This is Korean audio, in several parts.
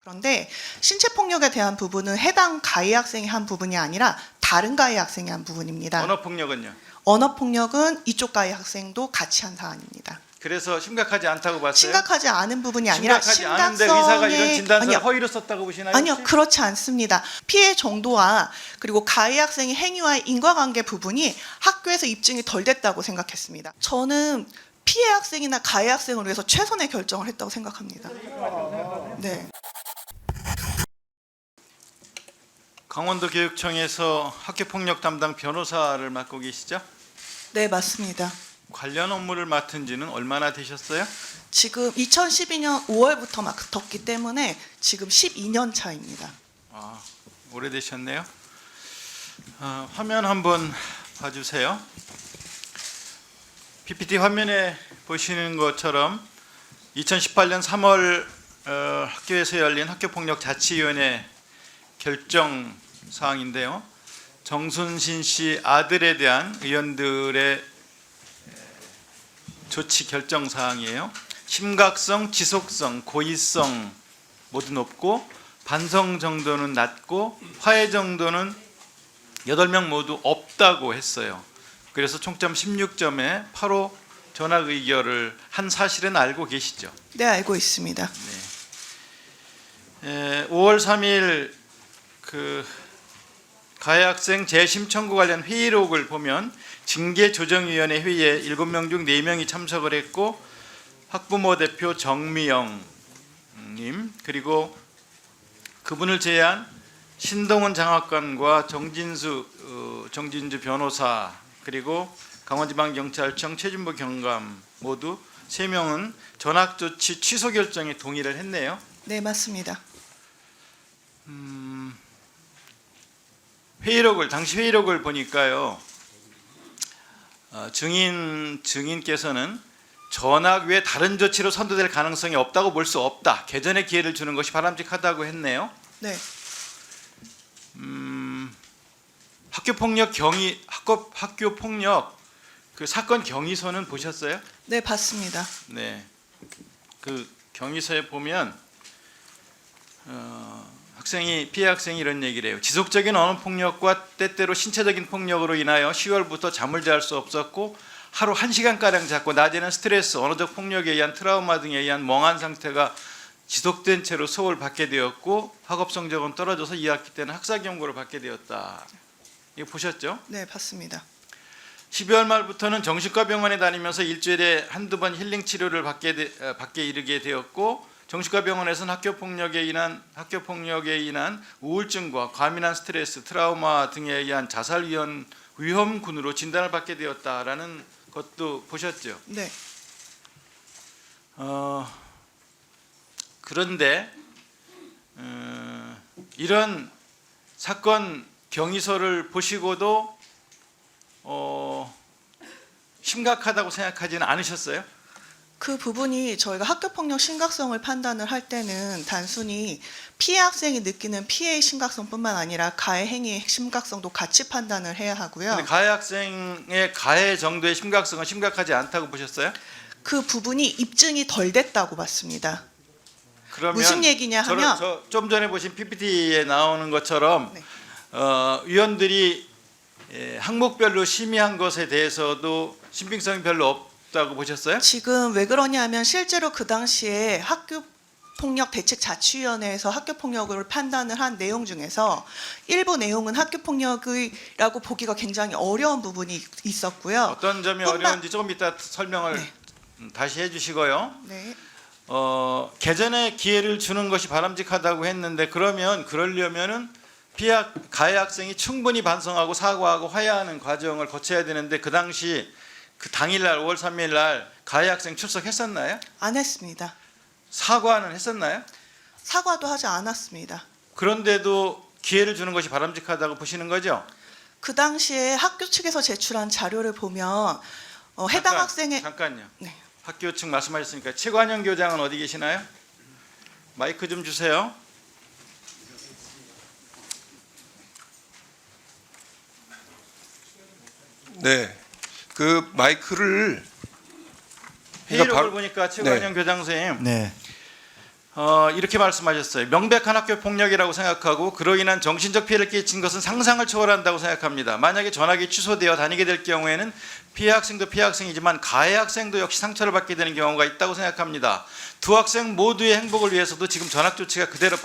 그런데 신체폭력에 대한 부분은 해당 가해 학생이 한 부분이 아니라 다른 가해 학생이 한 부분입니다. 언어폭력은요? 언어폭력은 이쪽 가해 학생도 같이 한 사안입니다. 그래서 심각하지 않다고 봤어요? 심각하지 않은 부분이 아니라 심각하지 않은데 의사가 이런 진단서를 아니요. 허위로 썼다고 보시나요? 아니요, 혹시? 그렇지 않습니다. 피해 정도와 그리고 가해 학생의 행위와의 인과관계 부분이 학교에서 입증이 덜 됐다고 생각했습니다. 저는 피해 학생이나 가해 학생을 위해서 최선의 결정을 했다고 생각합니다. 네. 강원도 교육청에서 학교폭력 담당 변호사를 맡고 계시죠? 네, 맞습니다. 관련 업무를 맡은 지는 얼마나 되셨어요? 지금 2012년 5월부터 맡았기 때문에 지금 12년 차입니다. 아, 오래되셨네요. 화면 한번 봐주세요. PPT 화면에 보시는 것처럼 2018년 3월 학교에서 열린 학교폭력자치위원회 결정 사항인데요. 정순신 씨 아들에 대한 의원들의 조치 결정 사항이에요. 심각성, 지속성, 고의성 모두 높고 반성 정도는 낮고 화해 정도는 8명 모두 없다고 했어요. 그래서 총점 16점에 8호 전학 의결을 한 사실은 알고 계시죠? 네, 알고 있습니다. 5월 3일 그 가해 학생 재심 청구 관련 회의록을 보면 징계조정위원회 회의에 7명 중 4명이 참석을 했고 학부모 대표 정미영 님 그리고 그분을 제외한 신동훈 장학관과 정진주 변호사 그리고 강원지방경찰청 최진보 경감 모두 3명은 전학조치 취소 결정에 동의를 했네요. 네, 맞습니다. 당시 회의록을 보니까요. 증인께서는 전학 외 다른 조치로 선도될 가능성이 없다고 볼 수 없다. 개전의 기회를 주는 것이 바람직하다고 했네요. 네. 학교폭력 그 사건 경위서는 보셨어요? 네, 봤습니다. 네. 그 경위서에 보면 피해 학생이 이런 얘기를 해요. 지속적인 언어폭력과 때때로 신체적인 폭력으로 인하여 10월부터 잠을 잘 수 없었고 하루 1시간가량 잤고 낮에는 스트레스, 언어적 폭력에 의한 트라우마 등에 의한 멍한 상태가 지속된 채로 수업을 받게 되었고 학업 성적은 떨어져서 2학기 때는 학사 경고를 받게 되었다. 이거 보셨죠? 네, 봤습니다. 12월 말부터는 정신과 병원에 다니면서 일주일에 한두 번 힐링 치료를 받게 이르게 되었고 정신과 병원에서는 학교폭력에 인한 우울증과 과민한 스트레스, 트라우마 등에 의한 자살 위험군으로 진단을 받게 되었다라는 것도 보셨죠? 네. 그런데 이런 사건 경위서를 보시고도 심각하다고 생각하지는 않으셨어요? 그 부분이 저희가 학교폭력 심각성을 판단을 할 때는 단순히 피해 학생이 느끼는 피해의 심각성뿐만 아니라 가해 행위의 심각성도 같이 판단을 해야 하고요. 근데 가해 학생의 가해 정도의 심각성은 심각하지 않다고 보셨어요? 그 부분이 입증이 덜 됐다고 봤습니다. 그러면 무슨 얘기냐 하면 좀 전에 보신 PPT에 나오는 것처럼 네. 위원들이 항목별로 심의한 것에 대해서도 신빙성이 별로 없다고 보셨어요? 지금 왜 그러냐 하면 실제로 그 당시에 학교폭력대책자치위원회에서 학교폭력을 판단을 한 내용 중에서 일부 내용은 학교폭력이라고 보기가 굉장히 어려운 부분이 있었고요. 어떤 점이 어려운지 조금 이따 설명을 네. 다시 해주시고요. 네. 개전의 기회를 주는 것이 바람직하다고 했는데 그러려면은 가해 학생이 충분히 반성하고 사과하고 화해하는 과정을 거쳐야 되는데 그 당시 그 당일날 5월 3일 날 가해 학생 출석했었나요? 안 했습니다. 사과는 했었나요? 사과도 하지 않았습니다. 그런데도 기회를 주는 것이 바람직하다고 보시는 거죠? 그 당시에 학교 측에서 제출한 자료를 보면 해당 학생의 잠깐요. 네. 학교 측 말씀하셨으니까 최관영 교장은 어디 계시나요? 마이크 좀 주세요. 네, 그 마이크를 회의록을 바로- 보니까 최관영 교장 선생님 네. 이렇게 말씀하셨어요. 명백한 학교 폭력이라고 생각하고 그로 인한 정신적 피해를 끼친 것은 상상을 초월한다고 생각합니다. 만약에 전학이 취소되어 다니게 될 경우에는 피해 학생도 피해 학생이지만 가해 학생도 역시 상처를 받게 되는 경우가 있다고 생각합니다. 두 학생 모두의 행복을 위해서도 지금 전학 조치가 그대로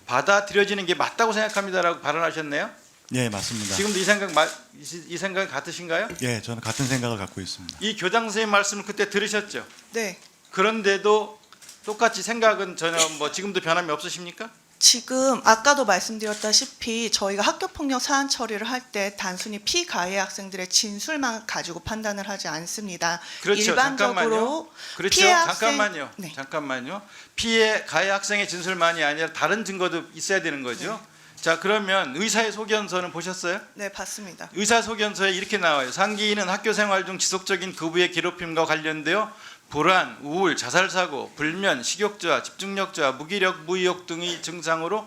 받아들여지는 게 맞다고 생각합니다라고 발언하셨네요. 예, 맞습니다. 지금도 이 생각 같으신가요? 예, 저는 같은 생각을 갖고 있습니다. 이 교장 선생님 말씀을 그때 들으셨죠? 네. 그런데도 똑같이 생각은 전혀 지금도 변함이 없으십니까? 지금 아까도 말씀드렸다시피 저희가 학교폭력 사안 처리를 할 때 단순히 피가해 학생들의 진술만 가지고 판단을 하지 않습니다. 그렇죠. 일반적으로 그렇죠. 피해 학생, 잠깐만요. 네. 잠깐만요. 피해 가해 학생의 진술만이 아니라 다른 증거도 있어야 되는 거죠. 자, 그러면 의사의 소견서는 보셨어요? 네, 봤습니다. 의사 소견서에 이렇게 나와요. 상기인은 학교 생활 중 지속적인 급부의 괴롭힘과 관련되어 불안, 우울, 자살사고, 불면, 식욕저하, 집중력저하, 무기력, 무의욕 등의 증상으로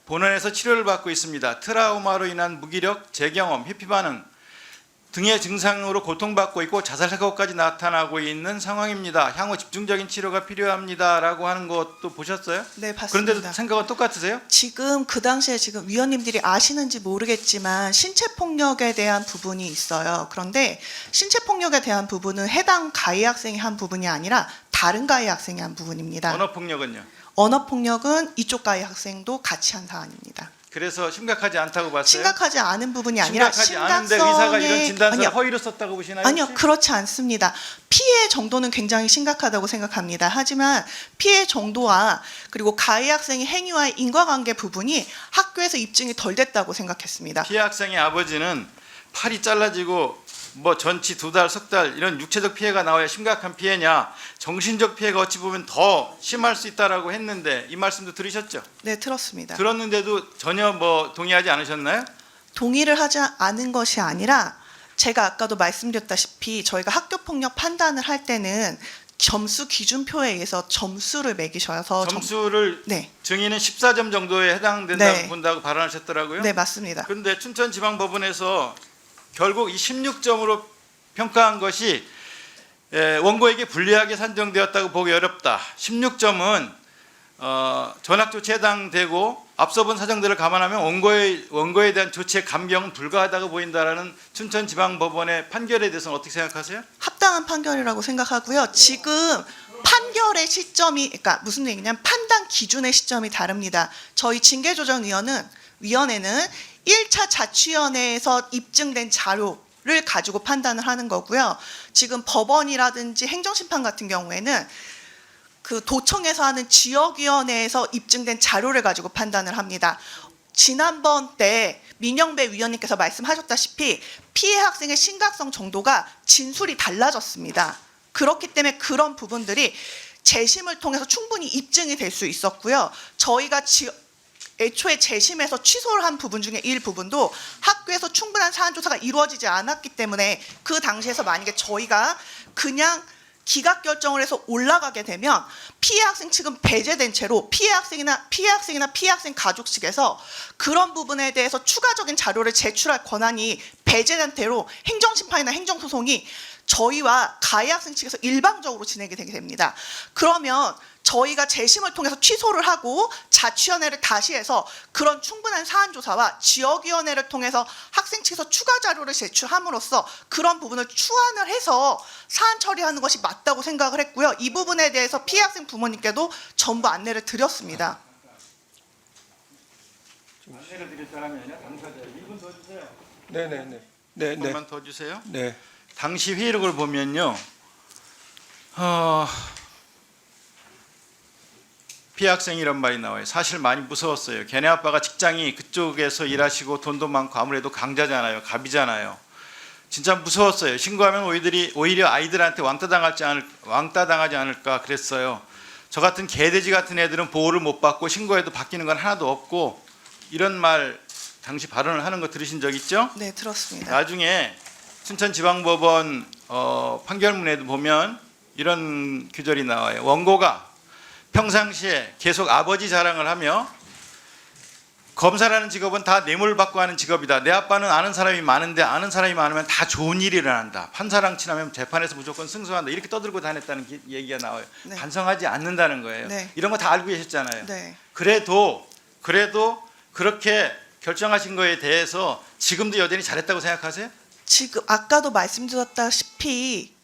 본원에서 치료를 받고 있습니다. 트라우마로 인한 무기력, 재경험, 회피반응 등의 증상으로 고통받고 있고 자살사고까지 나타나고 있는 상황입니다. 향후 집중적인 치료가 필요합니다라고 하는 것도 보셨어요? 네, 봤습니다. 그런데도 생각은 똑같으세요? 지금 그 당시에 지금 위원님들이 아시는지 모르겠지만 신체 폭력에 대한 부분이 있어요. 그런데 신체 폭력에 대한 부분은 해당 가해 학생이 한 부분이 아니라 다른 가해 학생이 한 부분입니다. 언어 폭력은요? 언어 폭력은 이쪽 가해 학생도 같이 한 사안입니다. 그래서 심각하지 않다고 봤어요? 심각하지 않은 부분이 아니라 심각하지 않은데 의사가 이런 진단서를 아니요. 허위로 썼다고 보시나요? 아니요, 혹시? 그렇지 않습니다. 피해 정도는 굉장히 심각하다고 생각합니다. 하지만 피해 정도와 그리고 가해 학생의 행위와의 인과관계 부분이 학교에서 입증이 덜 됐다고 생각했습니다. 피해 학생의 아버지는 팔이 잘라지고 전치 2달, 석 달 이런 육체적 피해가 나와야 심각한 피해냐, 정신적 피해가 어찌 보면 더 심할 수 있다라고 했는데 이 말씀도 들으셨죠? 네, 들었습니다. 들었는데도 전혀 동의하지 않으셨나요? 동의를 하지 않은 것이 아니라 제가 아까도 말씀드렸다시피 저희가 학교폭력 판단을 할 때는 점수 기준표에 의해서 점수를 매기셔서 점수를 네, 증인은 14점 정도에 해당된다고 네. 본다고 발언하셨더라고요. 네, 맞습니다. 그런데 춘천지방법원에서 결국 이 16점으로 평가한 것이 원고에게 불리하게 산정되었다고 보기 어렵다. 16점은 전학 조치에 해당되고 앞서 본 사정들을 감안하면 원고에 대한 조치에 감경은 불가하다고 보인다라는 춘천지방법원의 판결에 대해서는 어떻게 생각하세요? 합당한 판결이라고 생각하고요. 지금 판결의 시점이, 그러니까 무슨 얘기냐면 판단 기준의 시점이 다릅니다. 저희 징계조정위원회는 1차 자치위원회에서 입증된 자료를 가지고 판단을 하는 거고요. 지금 법원이라든지 행정심판 같은 경우에는 그 도청에서 하는 지역위원회에서 입증된 자료를 가지고 판단을 합니다. 지난번 때 민영배 위원님께서 말씀하셨다시피 피해 학생의 심각성 정도가 진술이 달라졌습니다. 그렇기 때문에 그런 부분들이 재심을 통해서 충분히 입증이 될 수 있었고요. 저희가 애초에 재심에서 취소를 한 부분 중에 일부분도 학교에서 충분한 사안 조사가 이루어지지 않았기 때문에 그 당시에서 만약에 저희가 그냥 기각 결정을 해서 올라가게 되면 피해 학생 측은 배제된 채로 피해 학생이나 피해 학생 가족 측에서 그런 부분에 대해서 추가적인 자료를 제출할 권한이 배제된 채로 행정심판이나 행정소송이 저희와 가해 학생 측에서 일방적으로 진행이 되게 됩니다. 그러면 저희가 재심을 통해서 취소를 하고 자치위원회를 다시 해서 그런 충분한 사안조사와 지역위원회를 통해서 학생 측에서 추가 자료를 제출함으로써 그런 부분을 추안을 해서 사안 처리하는 것이 맞다고 생각을 했고요. 이 부분에 대해서 피해 학생 부모님께도 전부 안내를 드렸습니다. 안내를 드릴 사람이 아니라 당사자. 1분 더 주세요. 네네네. 1분만 더 주세요. 네. 당시 회의록을 보면요. 피해 학생이 이런 말이 나와요. 사실 많이 무서웠어요. 걔네 아빠가 직장이 그쪽에서 일하시고 돈도 많고 아무래도 강자잖아요. 갑이잖아요. 진짜 무서웠어요. 신고하면 오히려 아이들한테 왕따 당하지 않을까 그랬어요. 저 같은 개돼지 같은 애들은 보호를 못 받고 신고해도 바뀌는 건 하나도 없고 이런 말 당시 발언을 하는 거 들으신 적 있죠? 네, 들었습니다. 나중에 춘천지방법원 판결문에도 보면 이런 규절이 나와요. 원고가 평상시에 계속 아버지 자랑을 하며 검사라는 직업은 다 뇌물 받고 하는 직업이다. 내 아빠는 아는 사람이 많은데 아는 사람이 많으면 다 좋은 일이 일어난다. 판사랑 친하면 재판에서 무조건 승소한다. 이렇게 떠들고 다녔다는 얘기가 나와요. 네. 반성하지 않는다는 거예요. 네. 이런 거 다 알고 계셨잖아요. 네. 그래도 그렇게 결정하신 거에 대해서 지금도 여전히 잘했다고 생각하세요? 지금 아까도 말씀드렸다시피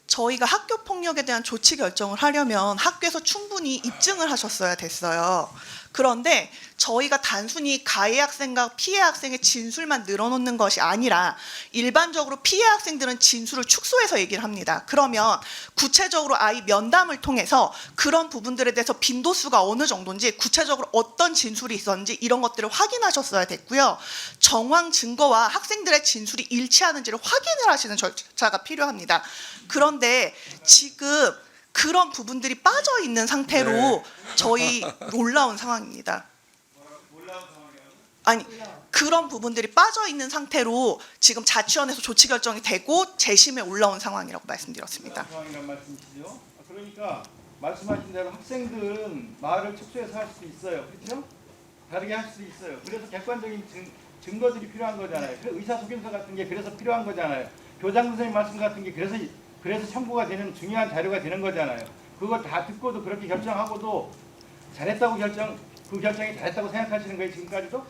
저희가 학교 폭력에 대한 조치 결정을 하려면 학교에서 충분히 입증을 하셨어야 됐어요. 그런데 저희가 단순히 가해 학생과 피해 학생의 진술만 늘어놓는 것이 아니라 일반적으로 피해 학생들은 진술을 축소해서 얘기를 합니다. 그러면 구체적으로 아이 면담을 통해서 그런 부분들에 대해서 빈도수가 어느 정도인지 구체적으로 어떤 진술이 있었는지 이런 것들을 확인하셨어야 됐고요. 정황 증거와 학생들의 진술이 일치하는지를 확인을 하시는 절차가 필요합니다. 그런데 지금 그런 부분들이 빠져 있는 상태로 저희 올라온 상황입니다. 아니 그런 부분들이 빠져 있는 상태로 지금 자치원에서 조치 결정이 되고 재심에 올라온 상황이라고 말씀드렸습니다. 상황이란 말씀이시죠? 그러니까 말씀하신 대로 학생들은 말을 축소해서 할 수 있어요. 그렇죠? 다르게 할 수 있어요. 그래서 객관적인 증거들이 필요한 거잖아요. 의사소견서 같은 게 그래서 필요한 거잖아요. 교장 선생님 말씀 같은 게 그래서 첨부가 되는 중요한 자료가 되는 거잖아요. 그걸 다 듣고도 그렇게 결정하고도 잘했다고 그 결정이 잘했다고 생각하시는 거예요, 지금까지도?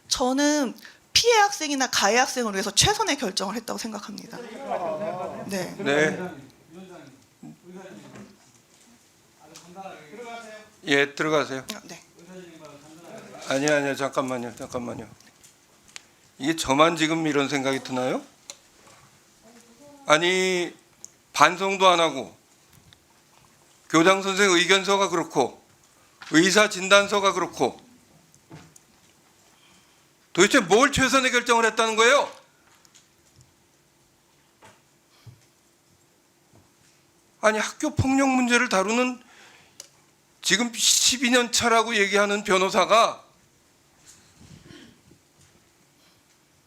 저는 피해 학생이나 가해 학생을 위해서 최선의 결정을 했다고 생각합니다. 네. 네. 예, 들어가세요. 네. 아니요, 잠깐만요. 이게 저만 지금 이런 생각이 드나요? 아니, 반성도 안 하고 교장 선생 의견서가 그렇고 의사 진단서가 그렇고 도대체 뭘 최선의 결정을 했다는 거예요? 아니, 학교 폭력 문제를 다루는 지금 12년 차라고 얘기하는 변호사가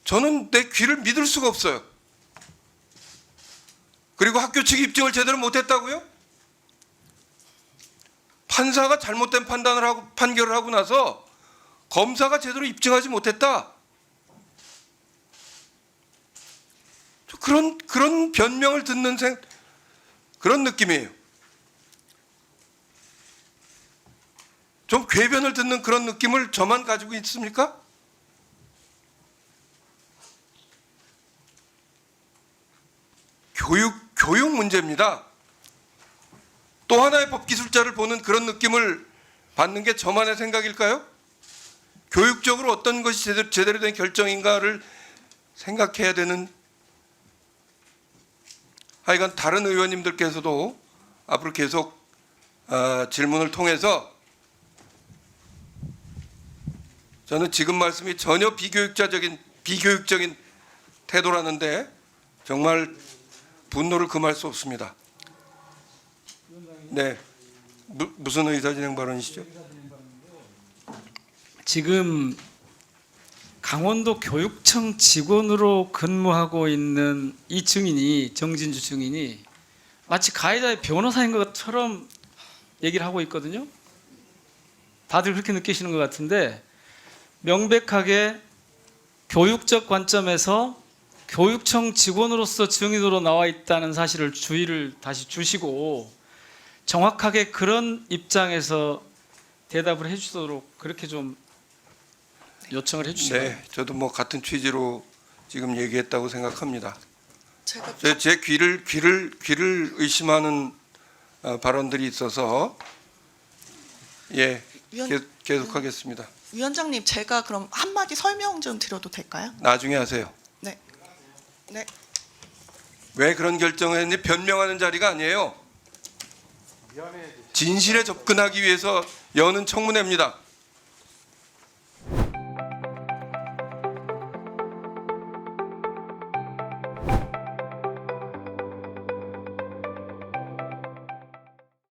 저는 내 귀를 믿을 수가 없어요. 그리고 학교 측 입증을 제대로 못했다고요? 판사가 잘못된 판결을 하고 나서 검사가 제대로 입증하지 못했다. 그런 변명을 듣는 그런 느낌이에요. 좀 궤변을 듣는 그런 느낌을 저만 가지고 있습니까? 교육 문제입니다. 또 하나의 법기술자를 보는 그런 느낌을 받는 게 저만의 생각일까요? 교육적으로 어떤 것이 제대로 된 결정인가를 생각해야 되는, 하여간 다른 의원님들께서도 앞으로 계속 질문을 통해서 저는 지금 말씀이 전혀 비교육적인 태도라는데 정말 분노를 금할 수 없습니다. 네, 무슨 의사진행 발언이시죠? 지금 강원도 교육청 직원으로 근무하고 있는 이 증인이, 정진주 증인이 마치 가해자의 변호사인 것처럼 얘기를 하고 있거든요. 다들 그렇게 느끼시는 것 같은데, 명백하게 교육적 관점에서 교육청 직원으로서 증인으로 나와 있다는 사실을 주의를 다시 주시고 정확하게 그런 입장에서 대답을 해주도록 그렇게 좀 요청을 해주시면. 네, 저도 뭐 같은 취지로 지금 얘기했다고 생각합니다. 제가 제 귀를 의심하는 발언들이 있어서 계속하겠습니다. 위원장님, 제가 그럼 한마디 설명 좀 드려도 될까요? 나중에 하세요. 네. 네. 왜 그런 결정을 했는지 변명하는 자리가 아니에요. 진실에 접근하기 위해서 여는 청문회입니다.